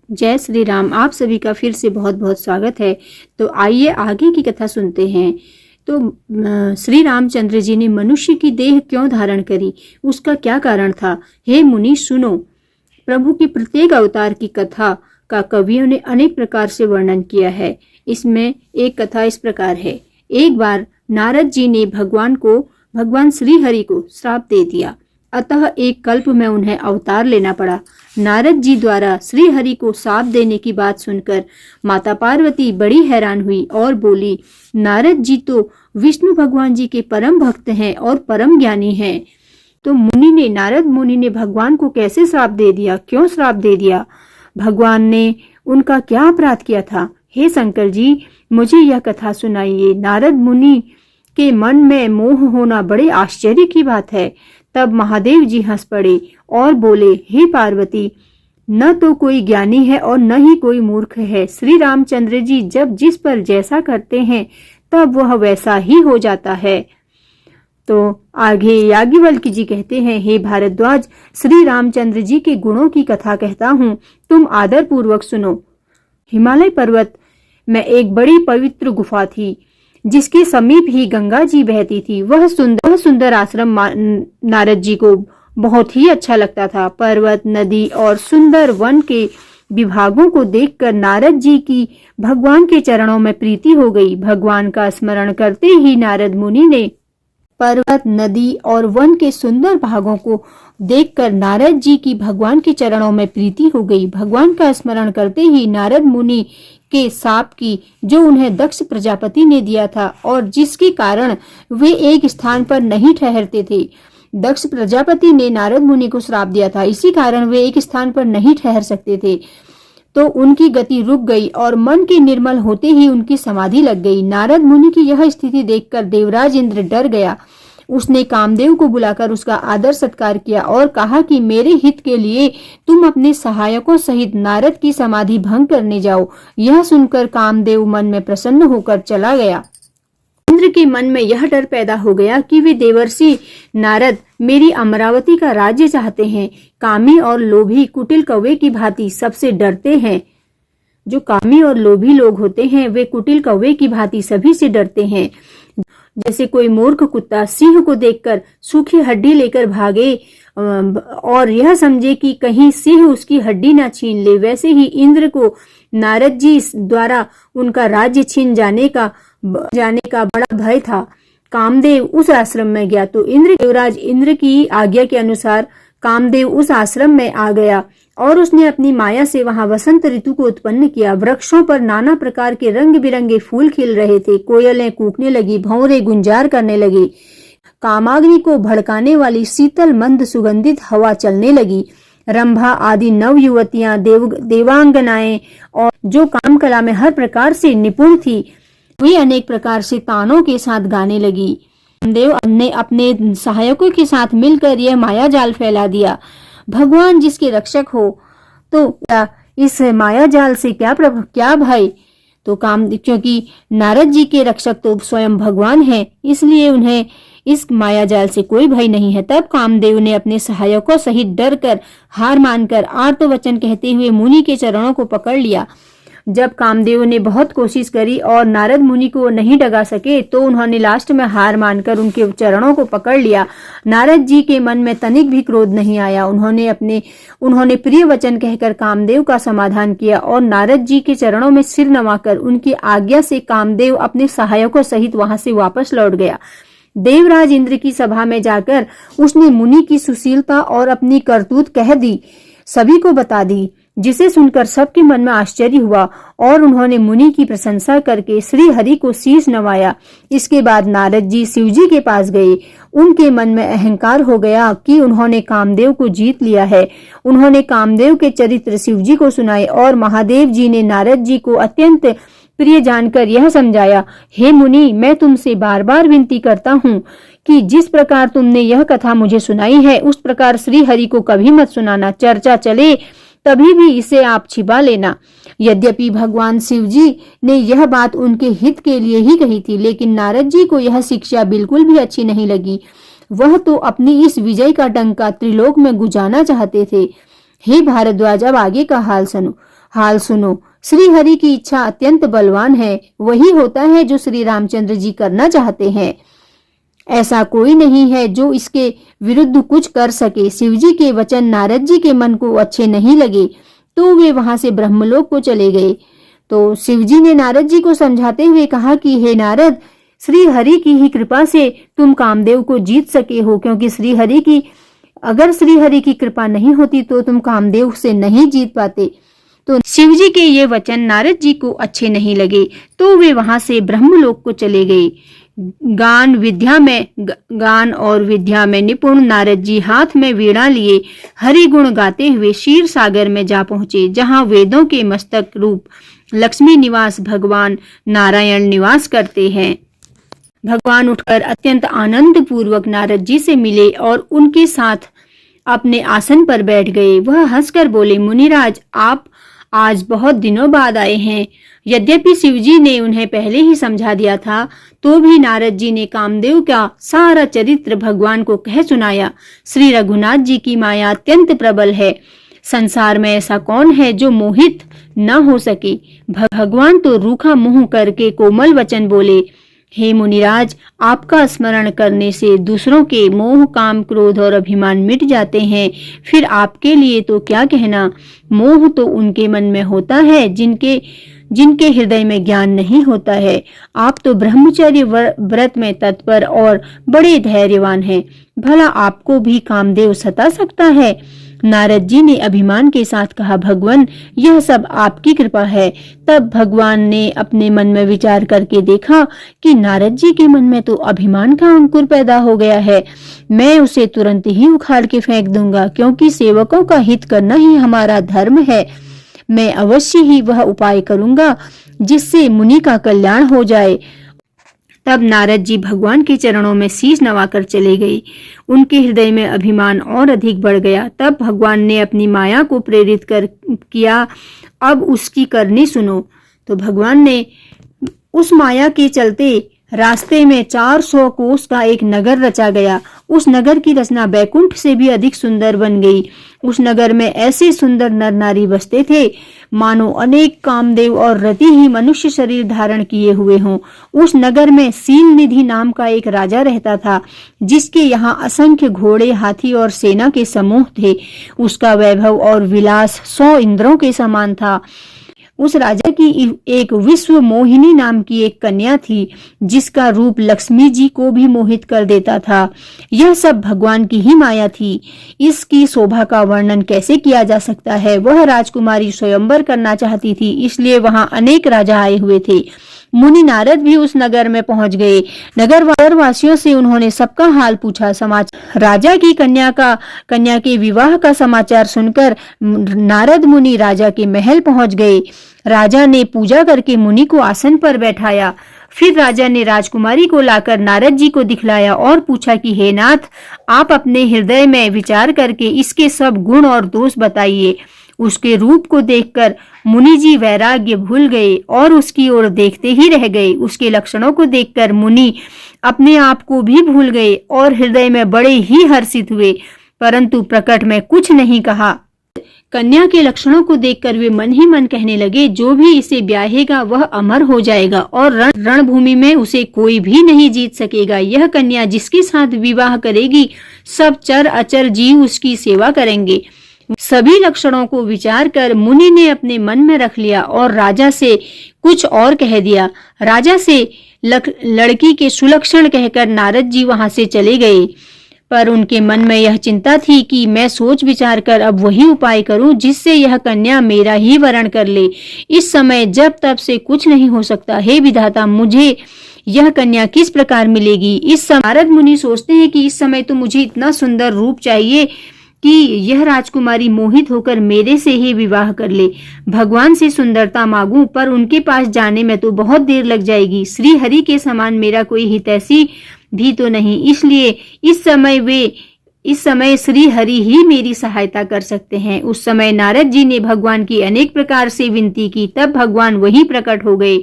जय श्री राम। आप सभी का फिर से बहुत बहुत स्वागत है। तो आइए आगे की कथा सुनते हैं। तो श्री रामचंद्र जी ने मनुष्य की देह क्यों धारण करी, उसका क्या कारण था। हे मुनि सुनो। प्रभु की प्रत्येक अवतार की कथा का कवियों ने अनेक प्रकार से वर्णन किया है। इसमें एक कथा इस प्रकार है। एक बार नारद जी ने भगवान श्री हरि को श्राप दे दिया, अतः एक कल्प में उन्हें अवतार लेना पड़ा। नारद जी द्वारा श्री हरि को शाप देने की बात सुनकर माता पार्वती बड़ी हैरान हुई और बोली, नारद जी तो विष्णु भगवान जी के परम भक्त हैं और परम ज्ञानी हैं। तो नारद मुनि ने भगवान को कैसे श्राप दे दिया, क्यों श्राप दे दिया, भगवान ने उनका क्या अपराध किया था। हे शंकर जी, मुझे यह कथा सुनाइए। नारद मुनि के मन में मोह होना बड़े आश्चर्य की बात है। तब महादेव जी हंस पड़े और बोले, हे पार्वती, न तो कोई ज्ञानी है और न ही कोई मूर्ख है। श्री रामचंद्र जी जब जिस पर जैसा करते हैं तब वह वैसा ही हो जाता है। तो आगे याज्ञवल्क्य जी कहते हैं, हे भारद्वाज, श्री रामचंद्र जी के गुणों की कथा कहता हूँ, तुम आदर पूर्वक सुनो। हिमालय पर्वत में एक बड़ी पवित्र गुफा थी, जिसके समीप ही गंगा जी बहती थी। वह सुंदर आश्रम नारद जी को बहुत ही अच्छा लगता था। पर्वत, नदी और सुंदर वन के विभागों को देखकर नारद जी की भगवान के चरणों में प्रीति हो गई। भगवान का स्मरण करते ही नारद मुनि ने पर्वत, नदी और वन के सुंदर भागों को देखकर नारद जी की भगवान के चरणों में प्रीति हो गई। भगवान का स्मरण करते ही नारद मुनि के शाप की, जो उन्हें दक्ष प्रजापति ने दिया था और जिसके कारण वे एक स्थान पर नहीं ठहरते थे। दक्ष प्रजापति ने नारद मुनि को श्राप दिया था, इसी कारण वे एक स्थान पर नहीं ठहर सकते थे। तो उनकी गति रुक गई और मन के निर्मल होते ही उनकी समाधि लग गई। नारद मुनि की यह स्थिति देखकर देवराज इंद्र डर गया। उसने कामदेव को बुलाकर उसका आदर सत्कार किया और कहा कि मेरे हित के लिए तुम अपने सहायकों सहित नारद की समाधि भंग करने जाओ। यह सुनकर कामदेव मन में प्रसन्न होकर चला गया। इंद्र के मन में यह डर पैदा हो गया कि वे देवर्षि नारद मेरी अमरावती का राज्य चाहते हैं। कामी और लोभी कुटिल कौवे की भांति सबसे डरते हैं। जो कामी और लोभी लोग होते हैं वे कुटिल कौवे की भांति सभी से डरते हैं। जैसे कोई मूर्ख कुत्ता सिंह को देखकर सूखी हड्डी लेकर भागे और यह समझे कि कहीं सिंह उसकी हड्डी ना छीन ले, वैसे ही इंद्र को नारद जी द्वारा उनका राज्य छीन जाने का बड़ा भय था। कामदेव उस आश्रम में गया तो देवराज इंद्र की आज्ञा के अनुसार कामदेव उस आश्रम में आ गया और उसने अपनी माया से वहां वसंत ऋतु को उत्पन्न किया। वृक्षों पर नाना प्रकार के रंग बिरंगे फूल खिल रहे थे। कोयलें कूकने लगी, भंवरे गुंजार करने लगे। कामाग्नि को भड़काने वाली शीतल मंद सुगंधित हवा चलने लगी। रंभा आदि नव युवतियां, देवांगनाएं और जो काम कला में हर प्रकार से निपुण थी, वे अनेक प्रकार से तानों के साथ गाने लगी। कामदेव ने अपने सहायकों के साथ मिलकर यह माया जाल फैला दिया। भगवान जिसके रक्षक हो तो इस माया जाल से क्या भय। तो क्योंकि नारद जी के रक्षक तो स्वयं भगवान हैं, इसलिए उन्हें इस माया जाल से कोई भय नहीं है। तब कामदेव ने अपने सहायकों सहित डरकर हार मानकर आर्तवचन कहते हुए मुनि के चरणों को पकड़ लिया। जब कामदेव ने बहुत कोशिश करी और नारद मुनि को नहीं डगा सके तो उन्होंने लास्ट में हार मानकर उनके चरणों को पकड़ लिया। नारद जी के मन में तनिक भी क्रोध नहीं आया। उन्होंने प्रिय वचन कहकर कामदेव का समाधान किया और नारद जी के चरणों में सिर नवाकर उनकी आज्ञा से कामदेव अपने सहायकों सहित वहां से वापस लौट गया। देवराज इंद्र की सभा में जाकर उसने मुनि की सुशीलता और अपनी करतूत कह दी, सभी को बता दी, जिसे सुनकर सबके मन में आश्चर्य हुआ और उन्होंने मुनि की प्रशंसा करके श्री हरि को शीश नवाया। इसके बाद नारद जी शिव जी के पास गए। उनके मन में अहंकार हो गया कि उन्होंने कामदेव को जीत लिया है। उन्होंने कामदेव के चरित्र शिव जी को सुनाए और महादेव जी ने नारद जी को अत्यंत प्रिय जानकर यह समझाया, हे मुनि, मैं तुमसे बार बार विनती करता हूँ कि जिस प्रकार तुमने यह कथा मुझे सुनाई है उस प्रकार श्री हरि को कभी मत सुनाना। चर्चा चले तभी भी इसे आप छिपा लेना। यद्यपि भगवान शिव जी ने यह बात उनके हित के लिए ही कही थी, लेकिन नारद जी को यह शिक्षा बिल्कुल भी अच्छी नहीं लगी। वह तो अपनी इस विजय का डंका त्रिलोक में गुजाना चाहते थे। हे भारद्वाज, अब आगे का हाल सुनो। हाल सुनो। श्री हरि की इच्छा अत्यंत बलवान है, वही होता है जो श्री रामचंद्र जी करना चाहते हैं। ऐसा कोई नहीं है जो इसके विरुद्ध कुछ कर सके। शिवजी के वचन नारद जी के मन को अच्छे नहीं लगे तो वे वहां से ब्रह्मलोक को चले गए। तो शिवजी ने नारद जी को समझाते हुए कहा कि हे नारद, श्री हरि की ही कृपा से तुम कामदेव को जीत सके हो, क्योंकि अगर श्री हरि की कृपा नहीं होती तो तुम कामदेव से नहीं जीत पाते। तो शिवजी के ये वचन नारद जी को अच्छे नहीं लगे तो वे वहां से ब्रह्मलोक को चले गए। गान और विद्या में निपुण नारद जी हाथ में वीणा लिए हरि गुण गाते हुए क्षीर सागर में जा पहुंचे, जहां वेदों के मस्तक रूप लक्ष्मी निवास भगवान नारायण निवास करते हैं। भगवान उठकर अत्यंत आनंद पूर्वक नारद जी से मिले और उनके साथ अपने आसन पर बैठ गए। वह हंसकर बोले, मुनिराज, आप आज बहुत दिनों बाद आए हैं। यद्यपि शिवजी ने उन्हें पहले ही समझा दिया था तो भी नारद जी ने कामदेव का सारा चरित्र भगवान को कह सुनाया। श्री रघुनाथ जी की माया अत्यंत प्रबल है। संसार में ऐसा कौन है जो मोहित न हो सके। भगवान तो रूखा मुंह करके कोमल वचन बोले, हे मुनिराज, आपका स्मरण करने से दूसरों के मोह, काम, क्रोध और अभिमान मिट जाते हैं। फिर आपके लिए तो क्या कहना। मोह तो उनके मन में होता है जिनके हृदय में ज्ञान नहीं होता है। आप तो ब्रह्मचर्य व्रत में तत्पर और बड़े धैर्यवान हैं। भला आपको भी कामदेव सता सकता है। नारद जी ने अभिमान के साथ कहा, भगवान, यह सब आपकी कृपा है। तब भगवान ने अपने मन में विचार करके देखा कि नारद जी के मन में तो अभिमान का अंकुर पैदा हो गया है। मैं उसे तुरंत ही उखाड़ के फेंक दूंगा, क्योंकि सेवकों का हित करना ही हमारा धर्म है। मैं अवश्य ही वह उपाय करूंगा जिससे मुनि का कल्याण हो जाए। तब नारद जी भगवान के चरणों में शीश नवाकर चले गए। उनके हृदय में अभिमान और अधिक बढ़ गया। तब भगवान ने अपनी माया को प्रेरित किया, अब उसकी करनी सुनो। तो भगवान ने उस माया के चलते रास्ते में 400 कोस का एक नगर रचा गया। उस नगर की रचना बैकुंठ से भी अधिक सुंदर बन गई। उस नगर में ऐसे सुंदर नर नारी बसते थे मानो अनेक कामदेव और रति ही मनुष्य शरीर धारण किए हुए हों। उस नगर में सील निधि नाम का एक राजा रहता था, जिसके यहाँ असंख्य घोड़े, हाथी और सेना के समूह थे। उसका वैभव और विलास 100 इंद्रों के समान था। उस राजा की एक विश्व मोहिनी नाम की एक कन्या थी, जिसका रूप लक्ष्मी जी को भी मोहित कर देता था। यह सब भगवान की ही माया थी। इसकी शोभा का वर्णन कैसे किया जा सकता है। वह राजकुमारी स्वयंवर करना चाहती थी, इसलिए वहां अनेक राजा आए हुए थे। मुनि नारद भी उस नगर में पहुंच गए। नगर वासियों से उन्होंने सबका हाल पूछा। राजा की कन्या के विवाह का समाचार सुनकर नारद मुनि राजा के महल पहुंच गए। राजा ने पूजा करके मुनि को आसन पर बैठाया। फिर राजा ने राजकुमारी को लाकर नारद जी को दिखलाया और पूछा कि हे नाथ, आप अपने हृदय में विचार करके इसके सब गुण और दोष बताइए। उसके रूप को देखकर मुनि जी वैराग्य भूल गए और उसकी ओर देखते ही रह गए। उसके लक्षणों को देखकर मुनि अपने आप को भी भूल गए और हृदय में बड़े ही हर्षित हुए, परंतु प्रकट में कुछ नहीं कहा। कन्या के लक्षणों को देखकर वे मन ही मन कहने लगे, जो भी इसे ब्याहेगा वह अमर हो जाएगा और रणभूमि में उसे कोई भी नहीं जीत सकेगा। यह कन्या जिसके साथ विवाह करेगी, सब चर अचर जीव उसकी सेवा करेंगे। सभी लक्षणों को विचार कर मुनि ने अपने मन में रख लिया और राजा से कुछ और कह दिया। राजा से लड़की के सुलक्षण कहकर नारद जी वहां से चले गए, पर उनके मन में यह चिंता थी कि मैं सोच विचार कर अब वही उपाय करूं जिससे यह कन्या मेरा ही वरण कर ले। इस समय जब तब से कुछ नहीं हो सकता। हे विधाता, मुझे यह कन्या किस प्रकार मिलेगी। इस समय नारद मुनि सोचते हैं कि इस समय तो मुझे इतना सुंदर रूप चाहिए कि यह राजकुमारी मोहित होकर मेरे से ही विवाह कर ले। भगवान से सुंदरता मांगूं, पर उनके पास जाने में तो बहुत देर लग जाएगी। श्री हरि के समान मेरा कोई हितैषी भी तो नहीं, इसलिए इस समय श्री हरि ही मेरी सहायता कर सकते हैं। उस समय नारद जी ने भगवान की अनेक प्रकार से विनती की, तब भगवान वहीं प्रकट हो गए।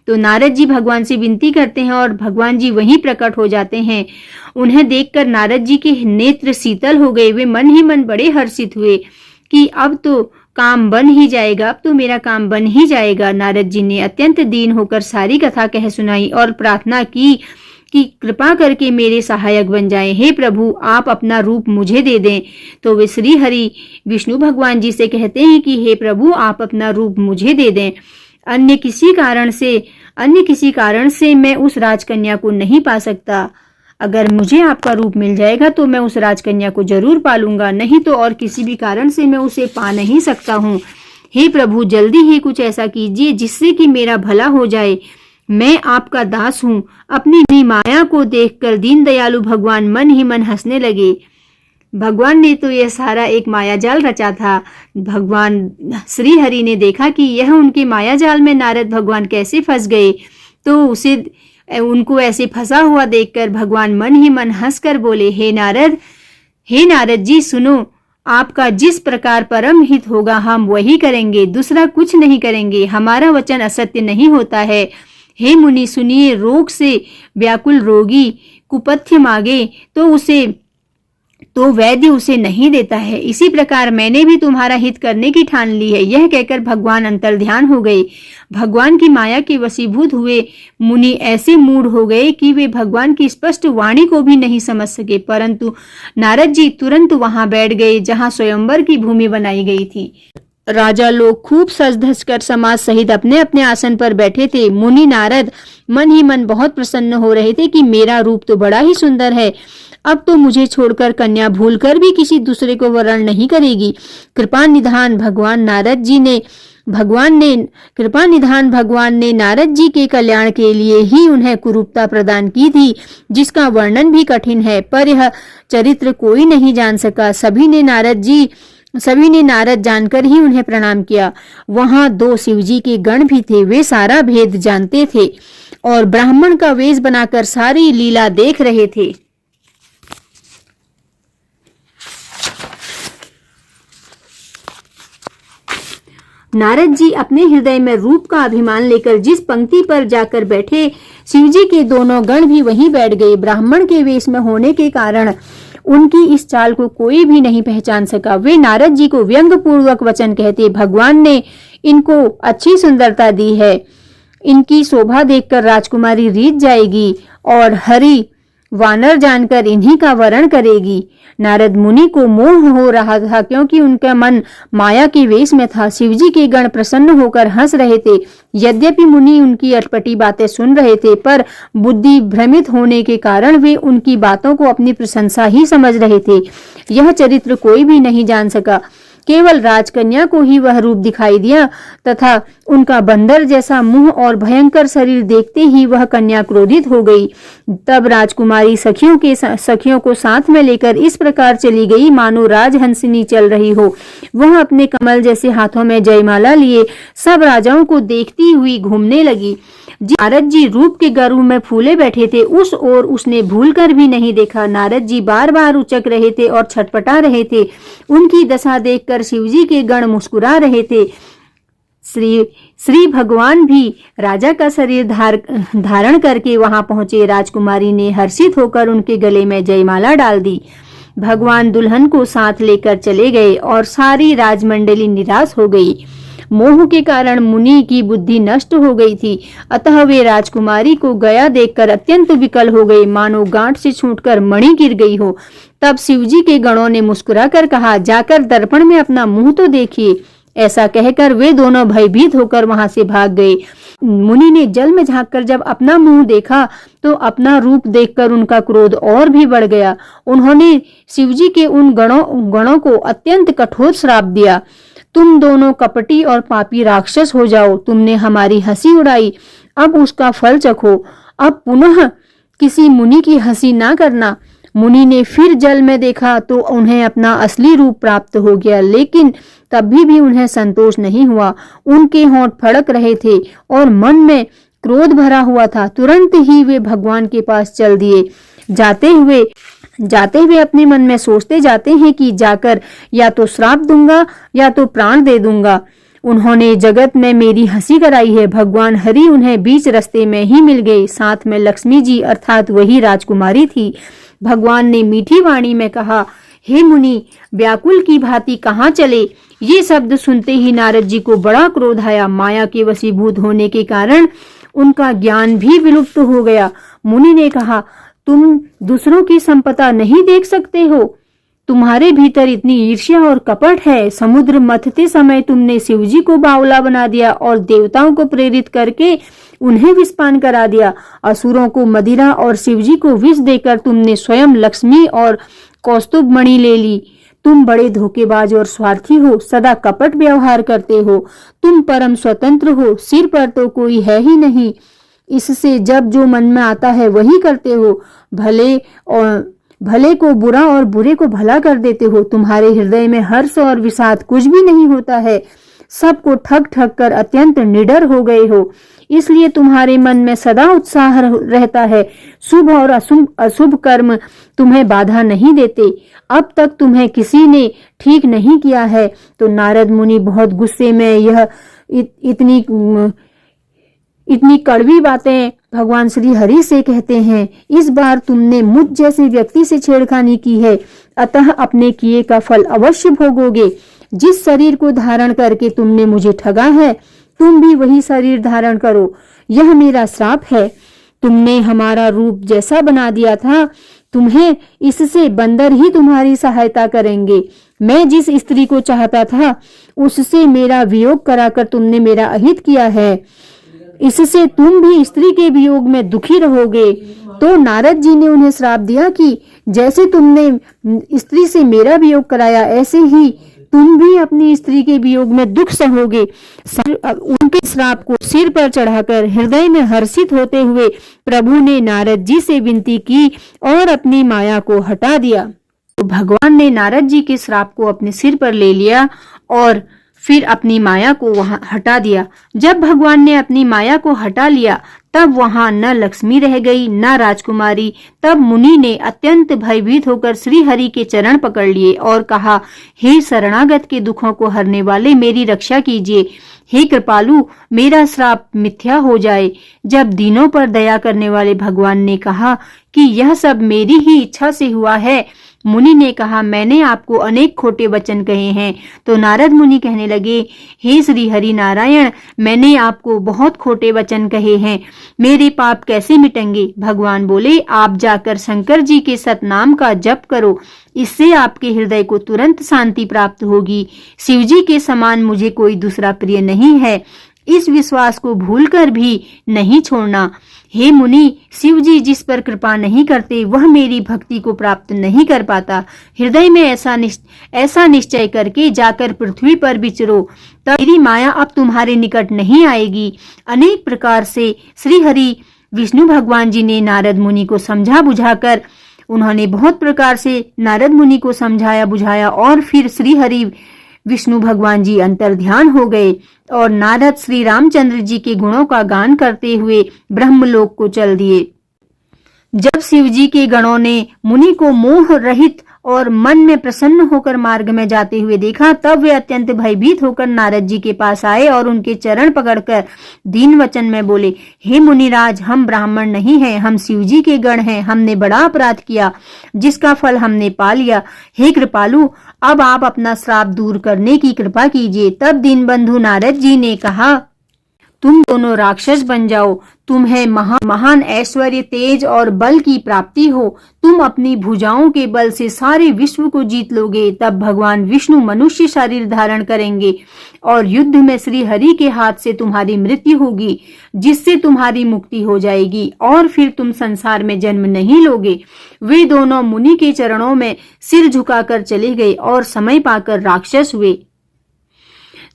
तो नारद जी भगवान से विनती करते हैं और भगवान जी वहीं प्रकट हो जाते हैं। उन्हें देखकर नारद जी के नेत्र शीतल हो गए। वे मन ही मन बड़े हर्षित हुए कि अब तो काम बन ही जाएगा, अब तो मेरा काम बन ही जाएगा। नारद जी ने अत्यंत दीन होकर सारी कथा कह सुनाई और प्रार्थना की कि कृपा करके मेरे सहायक बन जाएं। हे प्रभु, आप अपना रूप मुझे दे दें। तो वे श्री हरि विष्णु भगवान जी से कहते हैं कि हे प्रभु, आप अपना रूप मुझे दे दें। अन्य किसी कारण से मैं उस राजकन्या को नहीं पा सकता। अगर मुझे आपका रूप मिल जाएगा तो मैं उस राजकन्या को जरूर पालूंगा, नहीं तो और किसी भी कारण से मैं उसे पा नहीं सकता हूँ। हे प्रभु, जल्दी ही कुछ ऐसा कीजिए जिससे कि मेरा भला हो जाए। मैं आपका दास हूँ। अपनी माया को देखकर दीन दयालु भगवान मन ही मन हंसने लगे। भगवान ने तो यह सारा एक माया जाल रचा था। भगवान श्री हरि ने देखा कि यह उनके माया जाल में नारद भगवान कैसे फंस गए, तो उनको ऐसे फंसा हुआ देखकर भगवान मन ही मन हंसकर बोले, हे नारद जी सुनो, आपका जिस प्रकार परम हित होगा हम वही करेंगे, दूसरा कुछ नहीं करेंगे। हमारा वचन असत्य नहीं होता है। हे मुनि सुनिए, रोग से व्याकुल रोगी कुपथ्य मांगे तो वैद्य उसे नहीं देता है। इसी प्रकार मैंने भी तुम्हारा हित करने की ठान ली है। यह कहकर भगवान अंतर्ध्यान हो गए। भगवान की माया के वशीभूत हुए मुनि ऐसे मूढ़ हो गए कि वे भगवान की स्पष्ट वाणी को भी नहीं समझ सके। परंतु नारद जी तुरंत वहां बैठ गए जहां स्वयंवर की भूमि बनाई गई थी। राजा लोग खूब सज धज कर समाज सहित अपने अपने आसन पर बैठे थे। मुनि नारद मन ही मन बहुत प्रसन्न हो रहे थे कि मेरा रूप तो बड़ा ही सुंदर है, अब तो मुझे छोड़कर कन्या भूलकर भी किसी दूसरे को वरण नहीं करेगी। कृपा निधान भगवान ने नारद जी के कल्याण के लिए ही उन्हें कुरूपता प्रदान की थी, जिसका वर्णन भी कठिन है, पर यह चरित्र कोई नहीं जान सका। सभी ने नारद जानकर ही उन्हें प्रणाम किया। वहां 2 शिवजी के गण भी थे। वे सारा भेद जानते थे और ब्राह्मण का वेश बनाकर सारी लीला देख रहे थे। नारद जी अपने हृदय में रूप का अभिमान लेकर जिस पंक्ति पर जाकर बैठे, शिवजी के दोनों गण भी वहीं बैठ गए। ब्राह्मण के वेश में होने के कारण उनकी इस चाल को कोई भी नहीं पहचान सका। वे नारद जी को व्यंग पूर्वक वचन कहते, भगवान ने इनको अच्छी सुंदरता दी है, इनकी शोभा देखकर राजकुमारी रीझ जाएगी और हरि वानर जानकर इन्हीं का वरण करेगी। नारद मुनि को मोह हो रहा था क्योंकि उनका मन माया के वेश में था। शिवजी के गण प्रसन्न होकर हंस रहे थे। यद्यपि मुनि उनकी अटपटी बातें सुन रहे थे, पर बुद्धि भ्रमित होने के कारण वे उनकी बातों को अपनी प्रशंसा ही समझ रहे थे। यह चरित्र कोई भी नहीं जान सका। केवल राजकन्या को ही वह रूप दिखाई दिया तथा उनका बंदर जैसा मुंह और भयंकर शरीर देखते ही वह कन्या क्रोधित हो गई। तब राजकुमारी सखियों को साथ में लेकर इस प्रकार चली गई मानो राजहंसिनी चल रही हो। वह अपने कमल जैसे हाथों में जयमाला लिए सब राजाओं को देखती हुई घूमने लगी। नारद जी रूप के गर्व में फूले बैठे थे, उस ओर उसने भूलकर भी नहीं देखा। नारद जी बार बार उचक रहे थे और छटपटा रहे थे। उनकी दशा देखकर शिवजी के गण मुस्कुरा रहे थे। श्री भगवान भी राजा का शरीर धारण करके वहां पहुंचे। राजकुमारी ने हर्षित होकर उनके गले में जयमाला डाल दी। भगवान दुल्हन को साथ लेकर चले गए और सारी राजमंडली निराश हो गई। मोह के कारण मुनि की बुद्धि नष्ट हो गई थी, अतः वे राजकुमारी को गया देखकर अत्यंत विकल हो गए, मानो गांठ से छूटकर मणि गिर गई हो। तब शिवजी के गणों ने मुस्कुराकर कहा, जाकर दर्पण में अपना मुंह तो देखिए। ऐसा कहकर वे दोनों भयभीत होकर वहां से भाग गए। मुनि ने जल में झांककर जब अपना मुंह देखा तो अपना रूप देखकर उनका क्रोध और भी बढ़ गया। उन्होंने शिवजी के उन गणों को अत्यंत कठोर श्राप दिया। तुम दोनों कपटी और पापी राक्षस हो जाओ। तुमने हमारी हंसी उड़ाई, अब उसका फल चखो। अब पुनः किसी मुनि की हंसी ना करना। मुनि ने फिर जल में देखा तो उन्हें अपना असली रूप प्राप्त हो गया, लेकिन तभी भी उन्हें संतोष नहीं हुआ। उनके होंठ फड़क रहे थे और मन में क्रोध भरा हुआ था। तुरंत ही वे भगवान के पास चल दिए। जाते हुए अपने मन में सोचते जाते हैं कि जाकर या तो श्राप दूंगा या तो प्राण दे दूंगा। उन्होंने जगत में मेरी हंसी कराई है। भगवान हरि उन्हें बीच रास्ते में ही मिल गए। साथ में लक्ष्मी जी अर्थात वही राजकुमारी थी। भगवान ने मीठी वाणी में कहा, हे मुनि, व्याकुल की भांति कहाँ चले? ये शब्द सुनते ही नारद जी को बड़ा क्रोध आया। माया के वशीभूत होने के कारण उनका ज्ञान भी विलुप्त हो गया। मुनि ने कहा, तुम दूसरों की संपदा नहीं देख सकते हो? तुम्हारे भीतर इतनी ईर्ष्या और कपट है। समुद्र मथते समय तुमने शिवजी को बावला बना दिया और देवताओं को प्रेरित करके उन्हें विषपान करा दिया। असुरों को मदिरा और शिवजी को विष देकर तुमने स्वयं लक्ष्मी और कौस्तुभ मणि ले ली। तुम बड़े धोखेबाज और स्वार्थी हो, सदा कपट व्यवहार करते हो। तुम परम स्वतंत्र हो, सिर पर तो कोई है ही नहीं। इससे जब जो मन में आता है वही करते हो। भले को बुरा और बुरे को भला कर देते हो। तुम्हारे हृदय में हर्ष और विषाद कुछ भी नहीं होता है। सबको ठग ठग कर अत्यंत निडर हो गए हो। इसलिए तुम्हारे मन में सदा उत्साह रहता है। शुभ और अशुभ कर्म तुम्हें बाधा नहीं देते। अब तक तुम्हें किसी ने ठीक नहीं किया है। तो नारद मुनि बहुत गुस्से में यह इतनी कड़वी बातें भगवान श्री हरि से कहते हैं। इस बार तुमने मुझ जैसे व्यक्ति से छेड़खानी की है, अतः अपने किए का फल अवश्य भोगोगे। जिस शरीर को धारण करके तुमने मुझे ठगा है, तुम भी वही शरीर धारण करो। यह मेरा श्राप है। तुमने हमारा रूप जैसा बना दिया था, तुम्हें इससे बंदर ही तुम्हारी सहायता करेंगे। मैं जिस स्त्री को चाहता था, उससे मेरा वियोग कराकर तुमने मेरा अहित किया है। इससे तुम भी स्त्री के वियोग में दुखी रहोगे। तो नारद जी ने उन्हें श्राप दिया कि जैसे तुमने स्त्री से मेरा वियोग कराया, ऐसे ही तुम भी अपनी स्त्री के वियोग में दुख सहोगे। उनके श्राप को सिर पर चढ़ाकर हृदय में हर्षित होते हुए प्रभु ने नारद जी से विनती की और अपनी माया को हटा दिया। तो भगवान ने नारद जी के श्राप को अपने सिर पर ले लिया और फिर अपनी माया को वहां हटा दिया। जब भगवान ने अपनी माया को हटा लिया, तब वहां न लक्ष्मी रह गई न राजकुमारी। तब मुनि ने अत्यंत भयभीत होकर श्री हरि के चरण पकड़ लिए और कहा, हे शरणागत के दुखों को हरने वाले, मेरी रक्षा कीजिए। हे कृपालु, मेरा श्राप मिथ्या हो जाए। जब दीनों पर दया करने वाले भगवान ने कहा कि यह सब मेरी ही इच्छा से हुआ है, मुनि ने कहा, मैंने आपको अनेक खोटे वचन कहे हैं। तो नारद मुनि कहने लगे, हे श्री हरि नारायण, मैंने आपको बहुत खोटे वचन कहे हैं, मेरे पाप कैसे मिटेंगे? भगवान बोले, आप जाकर शंकर जी के सतनाम का जप करो, इससे आपके हृदय को तुरंत शांति प्राप्त होगी। शिव जी के समान मुझे कोई दूसरा प्रिय नहीं है, इस विश्वास को भूलकर भी नहीं छोड़ना। हे मुनि, शिव जी जिस पर कृपा नहीं करते, वह मेरी भक्ति को प्राप्त नहीं कर पाता। हृदय में ऐसा निश्चय करके जाकर पृथ्वी पर विचरो, तब मेरी माया अब तुम्हारे निकट नहीं आएगी। अनेक प्रकार से श्री हरि विष्णु भगवान जी ने नारद मुनि को समझा बुझाकर, उन्होंने बहुत प्रकार से नारद मुनि को समझाया बुझाया और फिर श्री हरि विष्णु भगवान जी अंतर्ध्यान हो गए और नारद श्री रामचंद्र जी के गुणों का गान करते हुए ब्रह्मलोक को चल दिए। जब शिव जी के गणों ने मुनि को मोह रहित और मन में प्रसन्न होकर मार्ग में जाते हुए देखा, तब वे अत्यंत भयभीत होकर नारद जी के पास आए और उनके चरण पकड़कर दीन वचन में बोले, हे मुनिराज, हम ब्राह्मण नहीं हैं, हम शिव जी के गण हैं। हमने बड़ा अपराध किया, जिसका फल हमने पा लिया। हे कृपालु, अब आप अपना श्राप दूर करने की कृपा कीजिए। तब दीनबंधु नारद जी ने कहा, तुम दोनों राक्षस बन जाओ। तुम्हें महान ऐश्वर्य, तेज और बल की प्राप्ति हो। तुम अपनी भुजाओं के बल से सारे विश्व को जीत लोगे। तब भगवान विष्णु मनुष्य शरीर धारण करेंगे और युद्ध में श्री हरि के हाथ से तुम्हारी मृत्यु होगी, जिससे तुम्हारी मुक्ति हो जाएगी और फिर तुम संसार में जन्म नहीं लोगे। वे दोनों मुनि के चरणों में सिर झुकाकर चले गए और समय पाकर राक्षस हुए।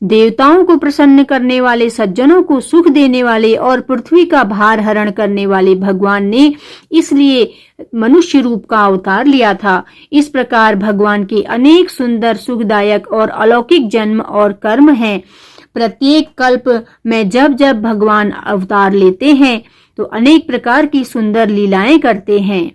देवताओं को प्रसन्न करने वाले, सज्जनों को सुख देने वाले और पृथ्वी का भार हरण करने वाले भगवान ने इसलिए मनुष्य रूप का अवतार लिया था। इस प्रकार भगवान के अनेक सुंदर, सुखदायक और अलौकिक जन्म और कर्म हैं। प्रत्येक कल्प में जब जब भगवान अवतार लेते हैं तो अनेक प्रकार की सुंदर लीलाएं करते हैं।